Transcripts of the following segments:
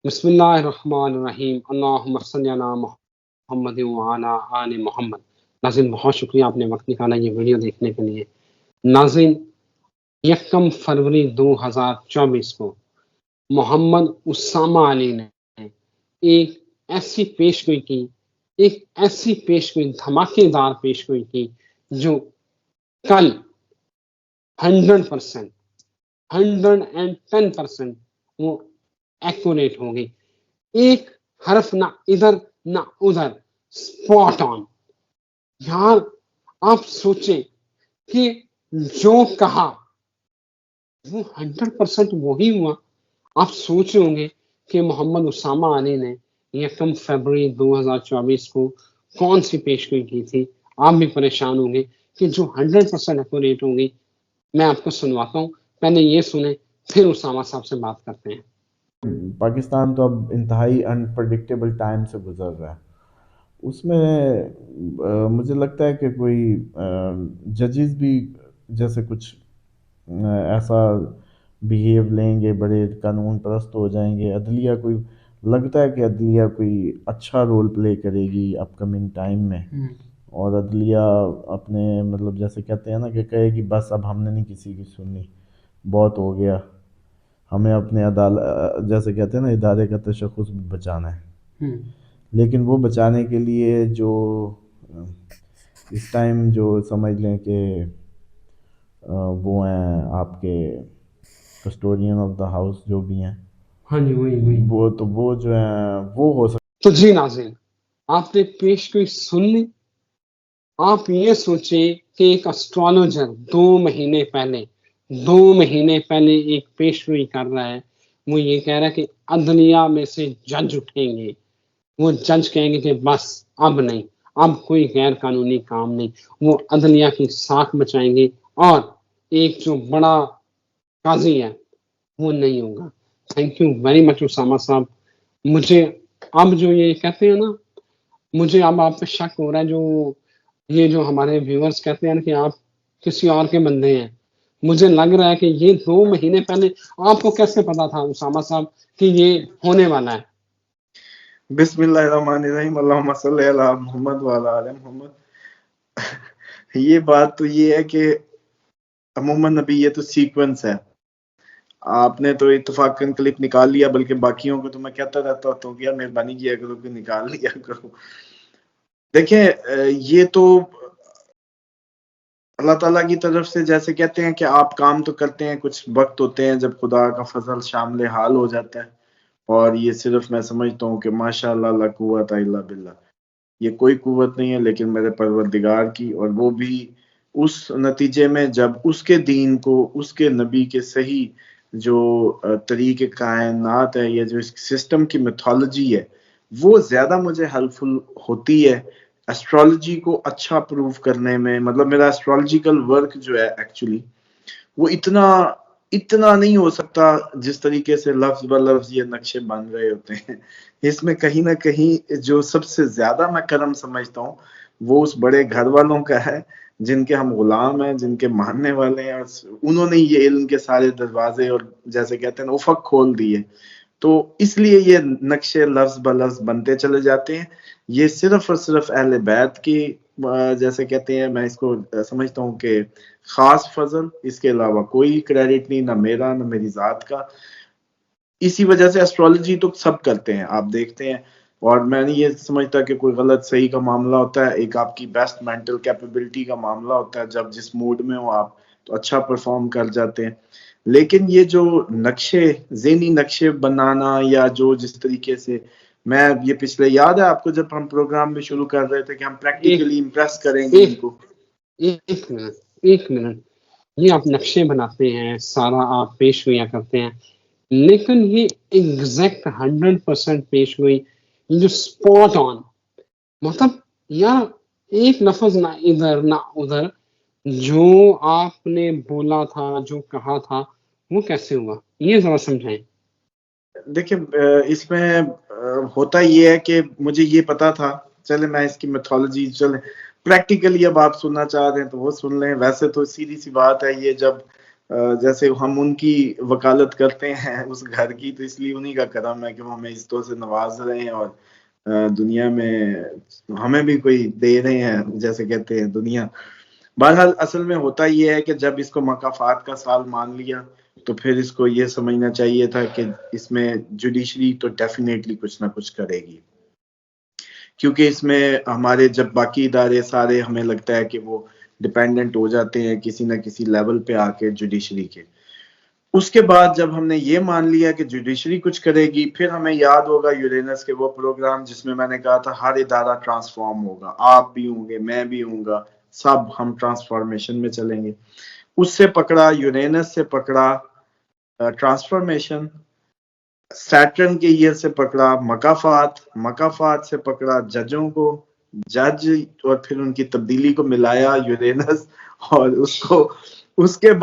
بسم اللہ الرحمن الرحیم، اللہم صلی علی محمد وعلی آل محمد۔ ناظرین بہت شکریہ آپ نے وقت نکالا یہ ویڈیو دیکھنے کے لیے۔ ناظرین 1 فروری 2024 کو محمد اسامہ علی نے ایک ایسی پیشگوئی کی، ایک ایسی پیشگوئی دھماکے دار پیشگوئی کی جو کل 100% 110% وہ ایکوریٹ ہوگی، ایک حرف نہ ادھر نہ ادھر، سپاٹ آن۔ یار آپ سوچیں کہ جو کہا وہ 100% وہی ہوا۔ آپ سوچ رہے ہوں گے کہ محمد اسامہ علی نے 1 فروری 2024 کو کون سی پیشگوئی کی تھی۔ آپ بھی پریشان ہوں گے کہ جو 100% ایکوریٹ ہوگی۔ میں آپ کو سنواتا ہوں، پہلے یہ سنیں پھر اسامہ صاحب سے بات کرتے ہیں۔ پاکستان تو اب انتہائی انپریڈکٹیبل ٹائم سے گزر رہا ہے۔ اس میں مجھے لگتا ہے کہ کوئی ججز بھی جیسے کچھ ایسا بیہیو لیں گے، بڑے قانون پرست ہو جائیں گے۔ عدلیہ کوئی لگتا ہے کہ عدلیہ کوئی اچھا رول پلے کرے گی اپ کمنگ ٹائم میں، اور عدلیہ اپنے مطلب جیسے کہتے ہیں نا کہ کہے گی بس اب ہم نے نہیں کسی کی سننی، بہت ہو گیا، ہمیں اپنے جیسے کہتے ہیں نا ادارے کا تشخص بھی بچانا ہے۔ لیکن وہ بچانے کے لیے جو اس ٹائم جو سمجھ لیں کہ وہ ہیں آپ کے کسٹورین آف دا ہاؤس جو بھی ہیں، ہاں جی وہی وہ جو ہیں وہ ہو سکتا۔ تو جی ناظرین، آپ نے پیشگوئی سن لی۔ آپ یہ سوچیں کہ ایک اسٹرالوجر 2 مہینے پہلے ایک پیشگوئی کر رہا ہے۔ وہ یہ کہہ رہا ہے کہ عدلیہ میں سے جج اٹھیں گے، وہ جج کہیں گے کہ بس اب نہیں، اب کوئی غیر قانونی کام نہیں، وہ عدلیہ کی ساکھ بچائیں گے اور ایک جو بڑا قاضی ہے وہ نہیں ہوگا۔ Thank you very much Osama صاحب۔ مجھے اب جو یہ کہتے ہیں نا، مجھے اب آپ پہ شک ہو رہا ہے، جو ہمارے ویورز کہتے ہیں کہ آپ کسی اور کے بندے ہیں۔ مجھے لگ رہا ہے کہ یہ 2 مہینے پہلے آپ کو کیسے پتا تھا اسامہ صاحب کہ یہ ہونے والا ہے؟ بسم اللہ الرحمن الرحیم، اللہم صلی علی محمد وعلی آل محمد۔ یہ بات تو یہ ہے کہ عموماً نبی یہ تو سیکوینس ہے، آپ نے تو اتفاقاً کلپ نکال لیا، بلکہ باقیوں کو تو میں کہتا رہتا ہوں کہ یار مہربانی کیا کرو کہ نکال لیا کرو۔ دیکھیں یہ تو اللہ تعالیٰ کی طرف سے جیسے کہتے ہیں کہ آپ کام تو کرتے ہیں، کچھ وقت ہوتے ہیں جب خدا کا فضل شامل حال ہو جاتا ہے، اور یہ صرف میں سمجھتا ہوں کہ ماشاء اللہ لا قوت الا باللہ، یہ کوئی قوت نہیں ہے لیکن میرے پروردگار کی، اور وہ بھی اس نتیجے میں جب اس کے دین کو، اس کے نبی کے صحیح جو طریق کائنات ہے، یا جو اس سسٹم کی میتھولوجی ہے وہ زیادہ مجھے ہیلپفل ہوتی ہے ایسٹرالوجی کو اچھا پروف کرنے میں۔ مطلب میرا ایسٹرالوجیکل ورک جو ہے ایکچولی وہ اتنا نہیں ہو سکتا جس طریقے سے لفظ بلفظ یہ نقشے بن رہے ہوتے ہیں۔ اس میں کہیں نہ کہیں جو سب سے زیادہ میں کرم سمجھتا ہوں وہ اس بڑے گھر والوں کا ہے جن کے ہم غلام ہیں، جن کے ماننے والے ہیں، اور انہوں نے یہ علم کے سارے دروازے اور جیسے کہتے ہیں افق کھول دیے۔ تو اس لیے یہ نقشے لفظ بلفظ بنتے چلے جاتے ہیں۔ یہ صرف اور صرف اہل بیت کی جیسے کہتے ہیں، میں اس کو سمجھتا ہوں کہ خاص فضل، اس کے علاوہ کوئی کریڈٹ نہیں، نہ میرا نہ میری ذات کا۔ اسی وجہ سے ایسٹرالوجی تو سب کرتے ہیں، آپ دیکھتے ہیں، اور میں نہیں یہ سمجھتا کہ کوئی غلط صحیح کا معاملہ ہوتا ہے، ایک آپ کی بیسٹ مینٹل کیپیبلٹی کا معاملہ ہوتا ہے، جب جس موڈ میں ہو آپ تو اچھا پرفارم کر جاتے ہیں۔ لیکن یہ جو نقشے، ذہنی نقشے بنانا، یا جو جس طریقے سے میں یہ پچھلے یاد ہے آپ کو جب ہم پروگرام میں شروع کر رہے تھے کہ ہم پریکٹیکلی امپریس کریں گے ان کو۔ ایک منٹ، یہ آپ نقشے بناتے ہیں، سارا آپ پیش گوئیاں کرتے ہیں، لیکن یہ ایگزیکٹ 100% پیش گوئی، یہ جو سپاٹ آن، مطلب یار ایک لفظ نہ ادھر نہ ادھر، جو آپ نے بولا تھا، جو کہا تھا، وہ کیسے ہوا؟ یہ ذرا سمجھائیں۔ دیکھیں اس میں ہوتا یہ ہے کہ مجھے یہ پتا تھا، چلے میں اس کی میتھولوجی چلے پریکٹیکلی اب آپ سننا چاہ رہے ہیں تو وہ سن لیں۔ ویسے تو سیدھی سی بات ہے، یہ جب جیسے ہم ان کی وکالت کرتے ہیں اس گھر کی، تو اس لیے انہی کا کرم ہے کہ وہ ہمیں عزتوں سے نواز رہے ہیں اور دنیا میں ہمیں بھی کوئی دے رہے ہیں، جیسے کہتے ہیں دنیا۔ بہرحال اصل میں ہوتا یہ ہے کہ جب اس کو مکافات کا سال مان لیا تو پھر اس کو یہ سمجھنا چاہیے تھا کہ اس میں جوڈیشری تو ڈیفینیٹلی کچھ نہ کچھ کرے گی، کیونکہ اس میں ہمارے جب باقی ادارے سارے ہمیں لگتا ہے کہ وہ ڈیپینڈنٹ ہو جاتے ہیں کسی نہ کسی لیول پہ آ کے جوڈیشری کے۔ اس کے بعد جب ہم نے یہ مان لیا کہ جوڈیشری کچھ کرے گی، پھر ہمیں یاد ہوگا یورینس کے وہ پروگرام جس میں میں نے کہا تھا ہر ادارہ ٹرانسفارم ہوگا، آپ بھی ہوں گے، میں بھی ہوں گا، سب ہم ٹرانسفارمیشن میں چلیں گے۔ اس سے پکڑا یورینس سے پکڑا ٹرانسفارمیشن، سیٹرن کے ایئر سے پکڑا مکافات سے پکڑا ججوں کو، جج اور پھر ان کی تبدیلی کو ملایا یورینس، اور اس کے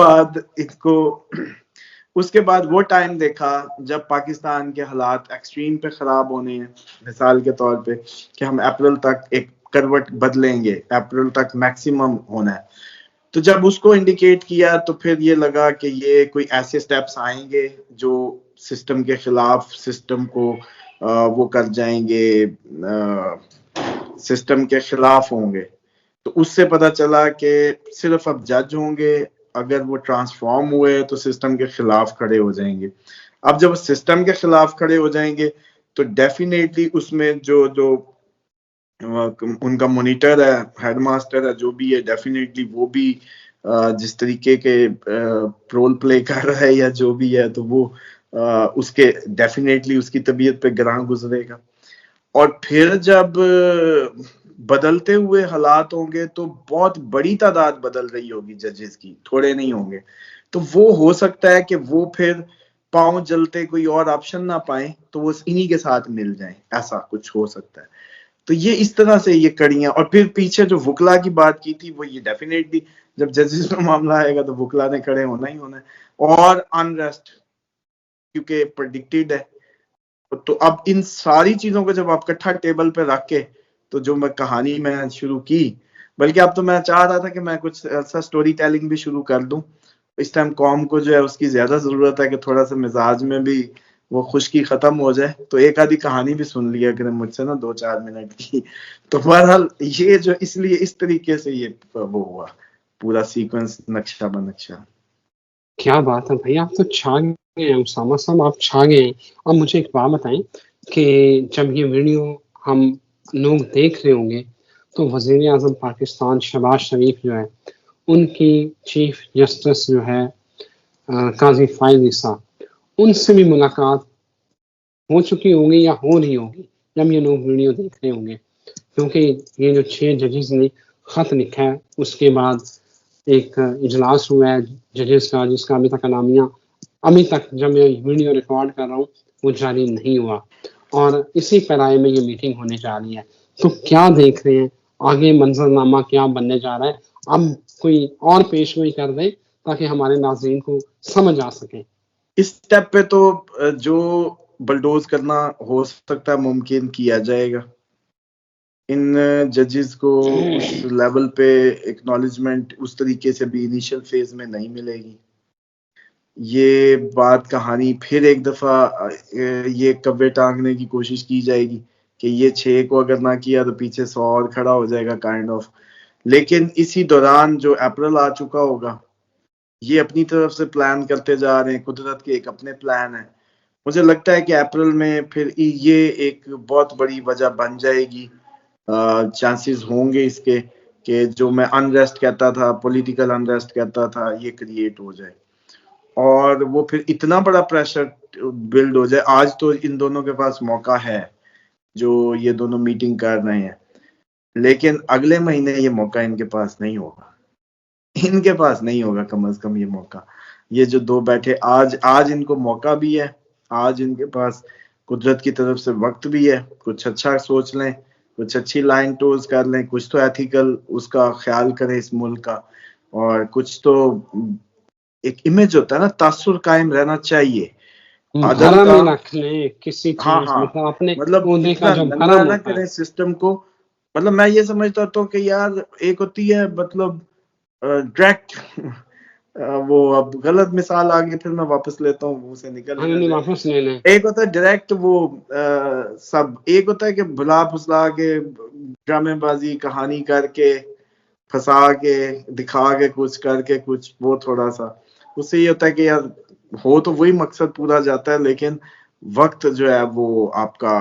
بعد وہ ٹائم دیکھا جب پاکستان کے حالات ایکسٹریم پہ خراب ہونے ہیں، مثال کے طور پہ کہ ہم اپریل تک ایک کروٹ بدلیں گے، اپریل تک میکسیمم ہونا ہے۔ تو جب اس کو انڈیکیٹ کیا تو پھر یہ لگا کہ یہ کوئی ایسے سٹیپس آئیں گے جو سسٹم کے خلاف، سسٹم کو وہ کر جائیں گے، سسٹم کے خلاف ہوں گے۔ تو اس سے پتہ چلا کہ صرف اب جج ہوں گے، اگر وہ ٹرانسفارم ہوئے تو سسٹم کے خلاف کھڑے ہو جائیں گے۔ اب جب سسٹم کے خلاف کھڑے ہو جائیں گے تو ڈیفینیٹلی اس میں جو ان کا مانیٹر ہے، ہیڈ ماسٹر ہے، جو بھی ہے، ڈیفینیٹلی وہ بھی جس طریقے کے رول پلے کر رہا ہے یا جو بھی ہے، تو وہ اس کے ڈیفینیٹلی اس کی طبیعت پہ گراں گزرے گا۔ اور پھر جب بدلتے ہوئے حالات ہوں گے تو بہت بڑی تعداد بدل رہی ہوگی ججز کی، تھوڑے نہیں ہوں گے، تو وہ ہو سکتا ہے کہ وہ پھر پاؤں جلتے کوئی اور آپشن نہ پائیں تو وہ انہی کے ساتھ مل جائیں، ایسا کچھ ہو سکتا ہے۔ تو یہ اس طرح سے یہ کڑیاں، اور پھر پیچھے جو وکلا کی بات کی تھی وہ یہ ڈیفینیٹلی جب ججز میں معاملہ آئے گا تو وکلا نے کھڑے ہونا ہی ہونا ہے، اور انریسٹ کیونکہ پریڈکٹڈ ہے۔ تو اب ان ساری چیزوں کو جب آپ کٹھا ٹیبل پہ رکھ کے، تو جو میں کہانی میں شروع کی، بلکہ اب تو میں چاہ رہا تھا کہ میں کچھ ایسا سٹوری ٹیلنگ بھی شروع کر دوں، اس ٹائم قوم کو جو ہے اس کی زیادہ ضرورت ہے کہ تھوڑا سا مزاج میں بھی وہ خشکی ختم ہو جائے، تو ایک آدھی کہانی بھی سن لیا کریں مجھ سے نا 2-4 منٹ کی۔ تو بہرحال یہ جو اس لیے اس طریقے سے یہ وہ ہوا پورا سیکوینس، نقشہ بنقشہ۔ کیا بات ہے بھائی، آپ تو چھا گئے ہیں اسامہ صاحب، آپ چھا گئے ہیں۔ اب مجھے ایک بات بتائیں کہ جب یہ ویڈیو ہم لوگ دیکھ رہے ہوں گے تو وزیر اعظم پاکستان شہباز شریف جو ہے، ان کی چیف جسٹس جو ہے قاضی فائز عیسیٰ، ان سے بھی ملاقات ہو چکی ہوگی یا ہو رہی ہوگی جب یہ لوگ ویڈیو دیکھ رہے ہوں گے، کیونکہ یہ جو 6 ججز نے خط لکھا ہے، اس کے بعد ایک اجلاس ہوا ہے ججز کا، جس کا ابھی تک اعلامیہ ابھی تک جب میں ویڈیو ریکارڈ کر رہا ہوں وہ جاری نہیں ہوا، اور اسی پیرائے میں یہ میٹنگ ہونے جا رہی ہے۔ تو کیا دیکھ رہے ہیں آگے منظرنامہ کیا بننے جا رہا ہے؟ اب کوئی اور پیش گوئی کر دیں تاکہ ہمارے ناظرین کو سمجھ آ سکے۔ اس سٹیپ پہ تو جو بلڈوز کرنا ہو سکتا ہے ممکن کیا جائے گا۔ ان ججز کو اس لیول پہ ایکنالجمنٹ اس طریقے سے بھی انیشل فیز میں نہیں ملے گی۔ یہ بات کہانی پھر ایک دفعہ یہ کوے ٹانگنے کی کوشش کی جائے گی کہ یہ 6 کو اگر نہ کیا تو پیچھے 100 اور کھڑا ہو جائے گا کائنڈ آف۔ لیکن اسی دوران جو اپریل آ چکا ہوگا، یہ اپنی طرف سے پلان کرتے جا رہے ہیں، قدرت کے ایک اپنے پلان ہیں۔ مجھے لگتا ہے کہ اپریل میں پھر یہ ایک بہت بڑی وجہ بن جائے گی، چانسز ہوں گے اس کے کہ جو میں انریسٹ کہتا تھا، پولیٹیکل انریسٹ کہتا تھا، یہ کریٹ ہو جائے، اور وہ پھر اتنا بڑا پریشر بلڈ ہو جائے۔ آج تو ان دونوں کے پاس موقع ہے جو یہ دونوں میٹنگ کر رہے ہیں، لیکن اگلے مہینے یہ موقع ان کے پاس نہیں ہوگا، ان کے پاس نہیں ہوگا کم از کم یہ موقع۔ یہ جو 2 بیٹھے آج ان کو موقع بھی ہے، آج ان کے پاس قدرت کی طرف سے وقت بھی ہے، کچھ اچھا سوچ لیں، کچھ اچھی لائن ٹوز کر لیں، کچھ تو ایتھیکل اس کا خیال کریں اس ملک کا، اور کچھ تو ایک امیج ہوتا ہے نا، تاثر قائم رہنا چاہیے عدل بھرم کا۔ میں رکھ لیں کسی ہاں چیز، ہاں، مطلب اپنے مطلب عہدے کا اتنا جو ننگا بھرم نہ ہوتا ہے۔ کریں سسٹم کو۔ مطلب میں یہ سمجھتا ہوں کہ یار ایک ہوتی ہے مطلب ڈائریکٹ وہ اب غلط مثال آ گئی، پھر میں واپس لیتا ہوں، منہ سے نکل ہم ہی نہ نے جائے۔ واپس لے لیں۔ ایک ہوتا ہے ڈائریکٹ وہ سب، ایک ہوتا ہے کہ بھلا پھسلا کے ڈرامے بازی کہانی کر کے پھنسا کے دکھا کے کچھ کر کے کچھ، وہ تھوڑا سا اس سے یہ ہوتا ہے کہ یار ہو تو وہی مقصد پورا جاتا ہے، لیکن وقت جو ہے وہ آپ کا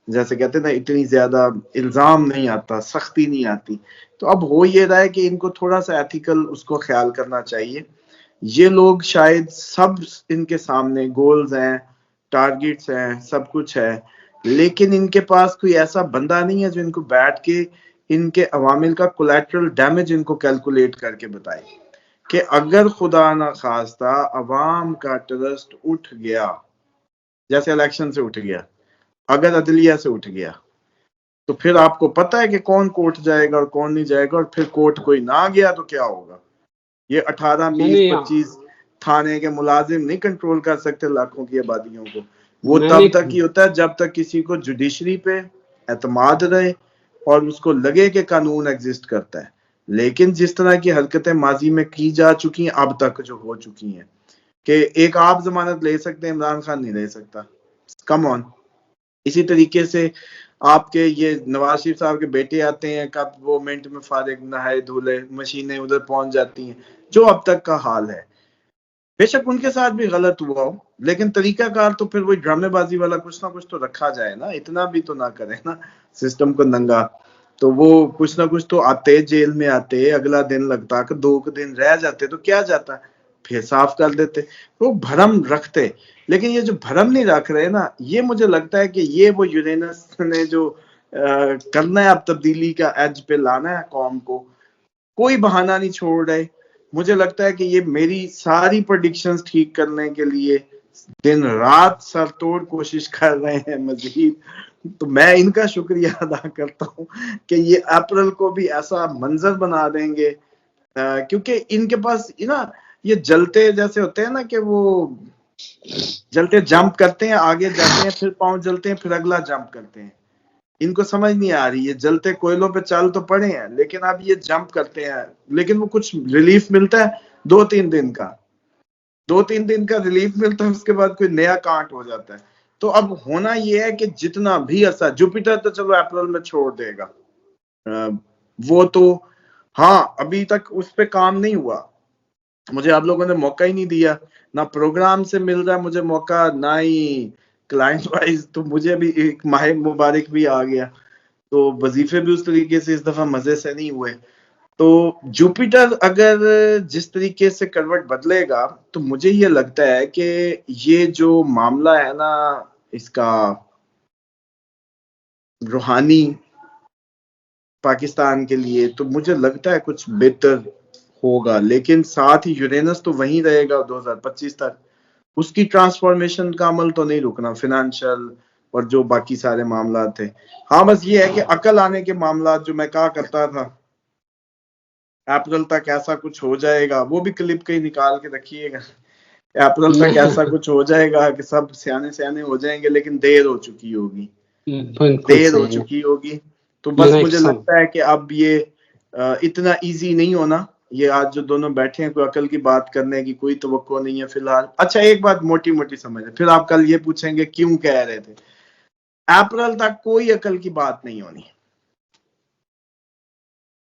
جیسے کہتے ہیں نا اتنی زیادہ الزام نہیں آتا، سختی نہیں آتی۔ تو اب ہو یہ رہا ہے کہ ان کو تھوڑا سا ایتھیکل اس کو خیال کرنا چاہیے۔ یہ لوگ شاید سب ان کے سامنے گولز ہیں، ٹارگیٹس ہیں، سب کچھ ہے، لیکن ان کے پاس کوئی ایسا بندہ نہیں ہے جو ان کو بیٹھ کے ان کے عوامل کا کولیٹرل ڈیمیج ان کو کیلکولیٹ کر کے بتائے کہ اگر خدا نہ خواستہ عوام کا ٹرسٹ اٹھ گیا، جیسے الیکشن سے اٹھ گیا، اگر عدلیہ سے اٹھ گیا، تو پھر آپ کو پتہ ہے کہ کون کوٹ جائے گا اور کون نہیں جائے گا، اور پھر کوٹ کوئی نہ گیا تو کیا ہوگا۔ یہ 18 میں 20 نے 25 تھانے کے ملازم نہیں کنٹرول کر سکتے لاکھوں کی آبادیوں کو۔ وہ میں تب نے تک ہی ہوتا ہے جب تک کسی کو جوڈیشری پہ اعتماد رہے اور اس کو لگے کہ قانون ایگزسٹ کرتا ہے۔ لیکن جس طرح کی حرکتیں ماضی میں کی جا چکی ہیں، اب تک جو ہو چکی ہیں، کہ ایک آپ ضمانت لے سکتے ہیں، عمران خان نہیں لے سکتا، کم آن۔ اسی طریقے سے آپ کے یہ نواز شریف صاحب کے بیٹے آتے ہیں، کب وہ منٹ میں فارغ نہائے دھولے، مشینیں ادھر پہنچ جاتی ہیں، جو اب تک کا حال ہے۔ بے شک ان کے ساتھ بھی غلط ہوا ہو، لیکن طریقہ کار تو پھر وہی ڈرامے بازی والا کچھ نہ کچھ تو رکھا جائے نا، اتنا بھی تو نہ کرے نا سسٹم کو ننگا۔ تو وہ کچھ نہ کچھ تو آتے، جیل میں آتے، اگلا دن لگتا کہ 2 دن رہ جاتے تو کیا جاتا، پھر صاف کر دیتے۔ وہ بھرم رکھتے، لیکن یہ جو بھرم نہیں رکھ رہے نا، یہ مجھے لگتا ہے کہ یہ وہ یورینس نے جو کرنا ہے اب تبدیلی کا ایج پہ لانا ہے قوم کو، کوئی بہانہ نہیں چھوڑ رہے۔ مجھے لگتا ہے کہ یہ میری ساری پریڈکشنز ٹھیک کرنے کے لیے دن رات سر توڑ کوشش کر رہے ہیں مزید۔ تو میں ان کا شکریہ ادا کرتا ہوں کہ یہ اپریل کو بھی ایسا منظر بنا دیں گے، کیونکہ ان کے پاس نا یہ جلتے جیسے ہوتے ہیں نا، کہ وہ جلتے جمپ کرتے ہیں، آگے جاتے ہیں، پھر پاؤں جلتے ہیں، پھر اگلا جمپ کرتے ہیں۔ ان کو سمجھ نہیں آ رہی، یہ جلتے کوئلوں پہ چل تو پڑے ہیں، لیکن اب یہ جمپ کرتے ہیں، لیکن وہ کچھ ریلیف ملتا ہے 2-3 دن کا، 2-3 دن کا ریلیف ملتا ہے، اس کے بعد کوئی نیا کانٹ ہو جاتا ہے۔ تو اب ہونا یہ ہے کہ جتنا بھی عرصہ، جوپیٹر تو چلو اپریل میں چھوڑ دے گا، وہ تو ہاں ابھی تک اس پہ کام نہیں ہوا، مجھے آپ لوگوں نے موقع ہی نہیں دیا، نہ پروگرام سے مل رہا ہے مجھے موقع، نہ ہی کلائنٹ وائز۔ تو مجھے بھی ایک ماہ مبارک بھی آ گیا، تو وظیفے بھی اس طریقے سے اس دفعہ مزے سے نہیں ہوئے۔ تو جوپیٹر اگر جس طریقے سے کروٹ بدلے گا، تو مجھے یہ لگتا ہے کہ یہ جو معاملہ ہے نا اس کا روحانی پاکستان کے لیے، تو مجھے لگتا ہے کچھ بہتر ہوگا، لیکن ساتھ ہی یورینس تو وہیں رہے گا 2025 تک، اس کی ٹرانسفارمیشن کا عمل تو نہیں رکنا، فنانشل اور جو باقی سارے معاملات تھے۔ ہاں بس یہ ہے کہ عقل آنے کے معاملات جو میں کہا کرتا تھا اپریل تک ایسا کچھ ہو جائے گا، وہ بھی کلپ کہیں نکال کے رکھیے گا، اپریل تک ایسا کچھ ہو جائے گا کہ سب سیانے ہو جائیں گے، لیکن دیر ہو چکی ہوگی، بالکل دیر ہو صحیح ہے۔ چکی ہوگی۔ تو میرا بس ایک مجھے سب لگتا ہے کہ اب یہ اتنا ایزی نہیں ہونا۔ یہ آج جو دونوں بیٹھے ہیں، کوئی عقل کی بات کرنے کی کوئی توقع نہیں ہے فی الحال۔ اچھا ایک بات موٹی موٹی سمجھ پھر آپ کل یہ پوچھیں گے کیوں کہہ رہے تھے، اپریل تک کوئی عقل کی بات نہیں ہونی،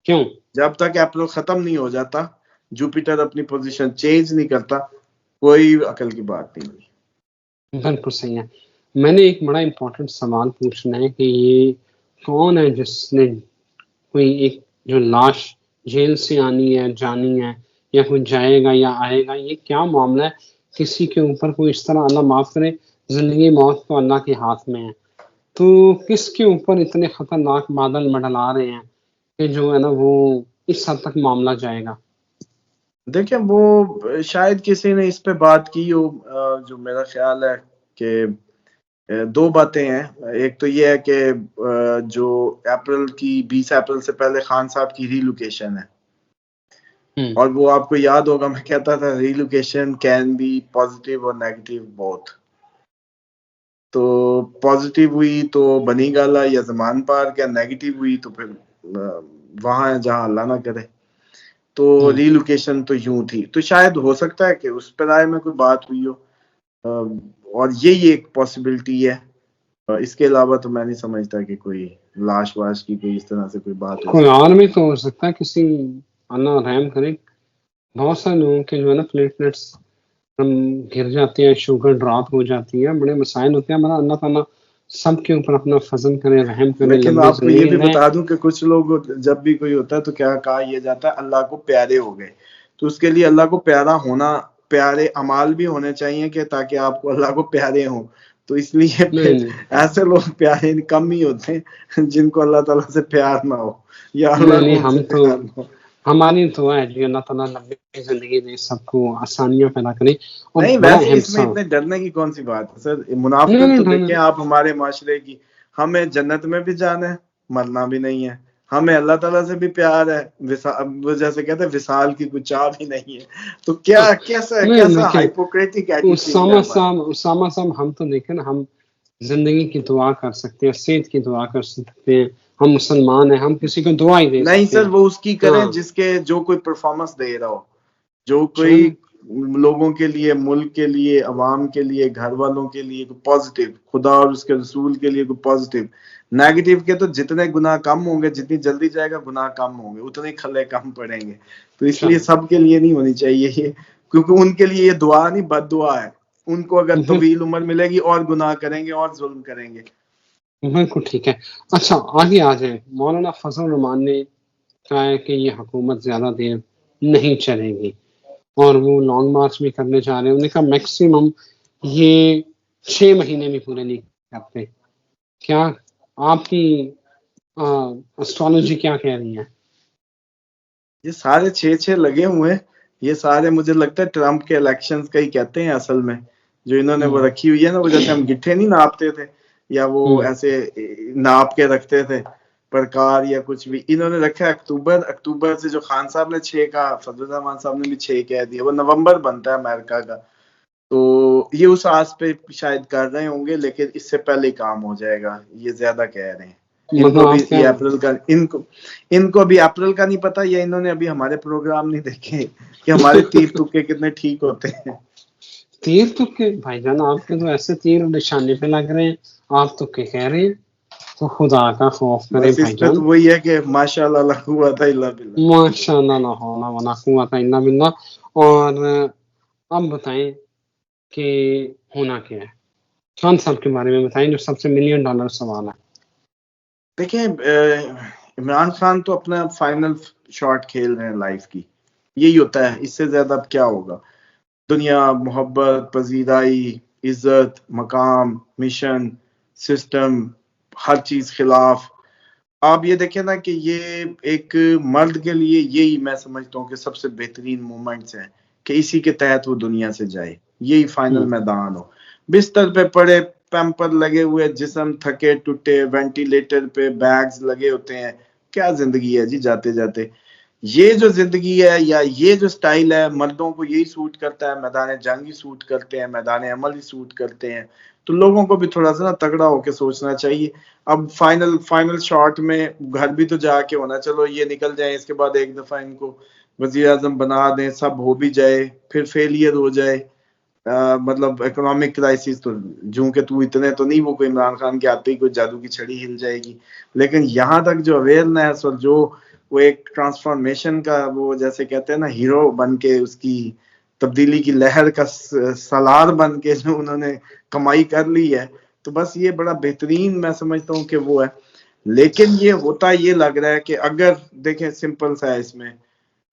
کیوں؟ جب تک اپریل ختم نہیں ہو جاتا، جوپیٹر اپنی پوزیشن چینج نہیں کرتا، کوئی عقل کی بات نہیں ہونی۔ بالکل صحیح ہے۔ میں نے ایک بڑا امپورٹنٹ سوال پوچھنا ہے کہ یہ کون ہے جس نے کوئی ایک جو لاش جیل سے آنی ہے، جانی ہے، یا کوئی جائے گا یا آئے گا، یہ کیا معاملہ ہے؟ کسی کے اوپر کوئی اس طرح، اللہ معاف کرے، زندگی موت تو اللہ کے ہاتھ میں ہے، تو کس کے اوپر اتنے خطرناک بادل منڈلا رہے ہیں کہ جو ہے نا وہ اس حد تک معاملہ جائے گا؟ دیکھیں وہ شاید کسی نے اس پہ بات کی ہو، جو میرا خیال ہے کہ 2 باتیں ہیں۔ ایک تو یہ ہے کہ جو اپریل کی 20 اپریل سے پہلے خان صاحب کی ری لوکیشن ہے، اور وہ آپ کو یاد ہوگا میں کہتا تھا ری لوکیشن کین بی پازیٹیو اور نیگیٹو بوتھ۔ تو پازیٹیو ہوئی تو بنی گالا یا زمان پار، کیا نیگیٹو ہوئی تو پھر وہاں ہے جہاں اللہ نہ کرے۔ تو ریلوکیشن تو یوں تھی. تو شاید ہو سکتا ہے کہ اس پہ رائے میں کوئی بات ہوئی ہو, اور یہی ایک پاسبلٹی ہے. اس کے علاوہ تو میں نہیں سمجھتا کہ کوئی لاش واش کی کوئی اس طرح سے کوئی بات ہو کوئی سکتی. اور بھی تو ہو سکتا ہے, کسی اللہ رحم کرے, بہت سے لوگوں کے جو ہے نا پلیٹلیٹس گر جاتے ہیں, شوگر ڈراپ ہو جاتی ہے, بڑے مسائل ہوتے ہیں. اللہ تعالیٰ سب کے اوپر اپنا فضل کرے, رحم کرے, لیکن لمبی آپ کو یہ زندگی بھی دے. بتا دوں کہ کچھ لوگ جب بھی کوئی ہوتا ہے تو کیا کہا یہ جاتا ہے اللہ کو پیارے ہو گئے. تو اس کے لیے اللہ کو پیارا ہونا, پیارے اعمال بھی ہونے چاہیے کہ تاکہ آپ کو اللہ کو پیارے ہوں. تو اس لیے پھر نہیں ایسے لوگ پیارے کم ہی ہوتے ہیں جن کو اللہ تعالیٰ سے پیار نہ ہو یا نہیں اللہ نہیں, کو ان ہم سے تو پیار نہ ہو. ہماری دعا ہے جی, اللہ تعالیٰ لمبی زندگی دے, سب کو آسانیاں پیدا کرے. اور نہیں بڑا ویسے اہم اس میں سا اتنے ڈرنے کی کون سی بات ہے سر. نہیں منافقت تو نہیں دیکھیں آپ ہمارے معاشرے کی, ہمیں جنت میں بھی جانا ہے, مرنا بھی نہیں ہے. ہمیں اللہ تعالیٰ سے بھی پیار ہے, وہ جیسے کہتے ہیں وصال کی کوئی چاہ بھی نہیں ہے. تو کیا نہیں کیسا دیکھیں ہائپوکریٹک ایٹیٹیوڈ ہے اسامہ ہمارا. صاحب, ہم تو دیکھیں نا, ہم زندگی کی دعا کر سکتے ہیں, صحت کی دعا کر سکتے ہیں, ہم مسلمان ہیں, ہم کسی کو دعا ہی دے نہیں سکتے سر, ہیں. وہ اس کی کریں ہاں جس کے جو کوئی پرفارمنس دے رہا ہو, جو کوئی چلو, لوگوں کے لیے, ملک کے لیے, عوام کے لیے, گھر والوں کے لیے کوئی پازیٹیو, خدا اور اس کے رسول کے لیے کوئی پازیٹیو. نیگیٹو کے تو جتنے گناہ کم ہوں گے, جتنی جلدی جائے گا گناہ کم ہوں گے, اتنے کھلے کم پڑیں گے. تو اس لیے چلو سب کے لیے نہیں ہونی چاہیے یہ, کیونکہ ان کے لیے یہ دعا نہیں بد دعا ہے. ان کو اگر طویل عمر ملے گی اور گناہ کریں گے اور ظلم کریں گے. بالکل ٹھیک ہے. اچھا آگے آ جائیں. مولانا فضل الرحمان نے کہا ہے کہ یہ حکومت زیادہ دیر نہیں چلے گی, اور وہ لانگ مارچ بھی کرنے جا رہے ہیں. انہوں نے کہا میکسیمم یہ 6 مہینے بھی پورے نہیں کرتے. کیا آپ کی اسٹرالوجی کیا کہہ رہی ہے؟ یہ سارے 6 لگے ہوئے ہیں, یہ سارے مجھے لگتا ہے ٹرمپ کے الیکشنز کا ہی کہتے ہیں اصل میں, جو انہوں نے وہ رکھی ہوئی ہے نا, وہ جیسے ہم گٹھے نہیں ناپتے تھے یا وہ ایسے ناپ کے رکھتے تھے پرکار یا کچھ بھی, انہوں نے رکھا ہے اکتوبر سے. جو خان صاحب نے 6 کہا, فضل الرحمان صاحب نے بھی 6 کہہ دیا. وہ نومبر بنتا ہے امریکہ کا, تو یہ اس آس پہ شاید کر رہے ہوں گے, لیکن اس سے پہلے کام ہو جائے گا, یہ زیادہ کہہ رہے ہیں. ان کو مطلب بھی آپ کیا یہ اپریل کا, ان کو بھی اپریل کا نہیں پتا, یا انہوں نے ابھی ہمارے پروگرام نہیں دیکھے کہ ہمارے تیر تکے کتنے ٹھیک ہوتے ہیں. تیر تکے بھائی جان, آپ کے تو ایسے تیر نشانے پہ لگ رہے ہیں, آپ تکے کہہ رہے ہیں. تو خدا کا خوف کرے بس بھائی اس پہ جان. تو وہی ہے کہ ماشاء اللہ لا قوت الا باللہ. ماشاء اللہ لا حول ولا قوت الا باللہ. اور اب بتائیں کہ ہونا کیا ہے, خان صاحب کے بارے میں بتائیں, جو سب سے $1 ملین سوال ہے. دیکھیں عمران خان تو اپنا فائنل شاٹ کھیل رہے ہیں لائف کی, یہی ہوتا ہے. اس سے زیادہ اب کیا ہوگا. دنیا, محبت, پذیرائی, عزت, مقام, مشن, سسٹم, ہر چیز خلاف. آپ یہ دیکھیں نا کہ یہ ایک مرد کے لیے یہی میں سمجھتا ہوں کہ سب سے بہترین مومنٹس ہیں کہ اسی کے تحت وہ دنیا سے جائے. یہی فائنل میدان ہو, بستر پہ پڑے, پیمپر لگے ہوئے, جسم تھکے ٹوٹے, وینٹیلیٹر پہ بیگز لگے ہوتے ہیں. کیا زندگی ہے جی جاتے جاتے. یہ جو زندگی ہے یا یہ جو سٹائل ہے, مردوں کو یہی سوٹ کرتا ہے, میدان جنگ ہی سوٹ کرتے ہیں, میدان عمل ہی سوٹ کرتے ہیں. تو لوگوں کو بھی تھوڑا سا نا تگڑا ہو کے سوچنا چاہیے. اب فائنل شاٹ میں گھر بھی تو جا کے ہونا, چلو یہ نکل جائیں, اس کے بعد ایک دفعہ ان کو وزیر اعظم بنا دیں, سب ہو بھی جائے, پھر فیلئر ہو جائے. مطلب اکنامک کرائسس تو جوں کہ تو اتنے تو نہیں, وہ کوئی عمران خان کے آتے ہی کوئی جادو کی چھڑی ہل جائے گی. لیکن یہاں تک جو اویئرنیس اور جو وہ ایک ٹرانسفارمیشن کا, وہ جیسے کہتے ہیں نا ہیرو بن کے, اس کی تبدیلی کی لہر کا سالار بن کے جو انہوں نے کمائی کر لی ہے, تو بس یہ بڑا بہترین میں سمجھتا ہوں کہ وہ ہے. لیکن یہ ہوتا یہ لگ رہا ہے کہ اگر دیکھیں سمپل سا ہے اس میں,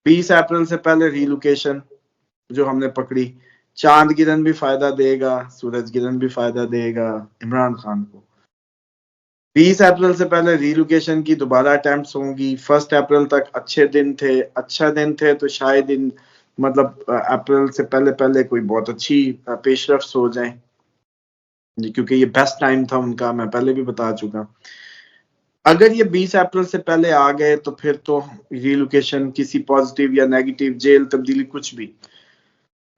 20 اپریل سے پہلے ریلوکیشن جو ہم نے پکڑی, چاند گرہن بھی فائدہ دے گا, سورج گرہن بھی فائدہ دے گا عمران خان کو. 20 اپریل سے پہلے ریلوکیشن کی دوبارہ اٹیمپٹس ہوں گی. 1 اپریل تک اچھے دن تھے تو شاید مطلب اپریل سے پہلے کوئی بہت اچھی پیش رفت ہو جائیں, کیونکہ یہ بیسٹ ٹائم تھا ان کا, میں پہلے بھی بتا چکا. اگر یہ 20 اپریل سے پہلے آ گئے تو پھر تو ریلوکیشن کسی پازیٹیو یا نیگیٹو, جیل تبدیلی کچھ بھی.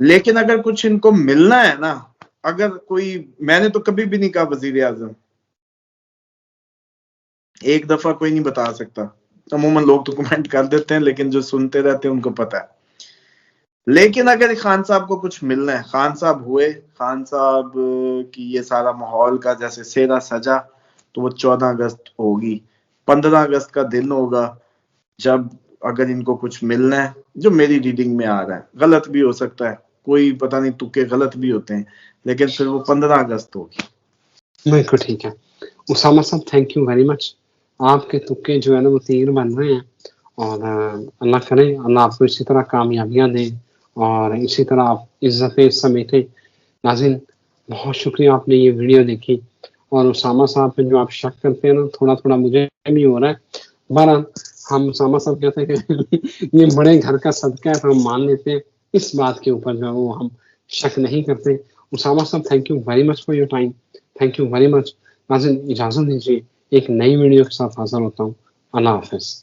لیکن اگر کچھ ان کو ملنا ہے نا, اگر کوئی, میں نے تو کبھی بھی نہیں کہا وزیر اعظم, ایک دفعہ کوئی نہیں بتا سکتا, عموماً لوگ تو کمنٹ کر دیتے ہیں لیکن جو سنتے رہتے ہیں ان کو پتہ ہے. لیکن اگر خان صاحب کو کچھ ملنا ہے، خان صاحب ہوئے، خان صاحب کی یہ سارا ماحول کا جیسے سیرا سجا تو وہ 14 اگست ہوگی. 15 اگست کا دن ہوگا جب اگر ان کو کچھ ملنا ہے، جو میری ریڈنگ میں آ رہا ہے، غلط بھی ہو سکتا ہے، کوئی پتہ نہیں تکے غلط بھی ہوتے ہیں، لیکن پھر وہ 15 اگست ہوگی. بالکل ٹھیک ہے. اسامہ صاحب تھینک یو ویری مچ. آپ کے تکے جو ہے نا وہ تیر بن رہے ہیں، اور اللہ کرے اللہ آپ کو اسی طرح کامیابیاں دے اور اسی طرح آپ عزت سمیٹے. ناظرین بہت شکریہ آپ نے یہ ویڈیو دیکھی، اور اسامہ صاحب پہ جو آپ شک کرتے ہیں نا تھوڑا تھوڑا مجھے بھی ہو رہا ہے. بہرحال ہم اسامہ صاحب کہتے ہیں کہ یہ بڑے گھر کا صدقہ ہے تو ہم مان لیتے ہیں، اس بات کے اوپر جو ہے وہ ہم شک نہیں کرتے. اسامہ صاحب thank you very much for your time. Thank you very مچ. ناظرین اجازت دیجیے، ایک نئی ویڈیو کے ساتھ حاضر ہوتا ہوں. اللہ حافظ.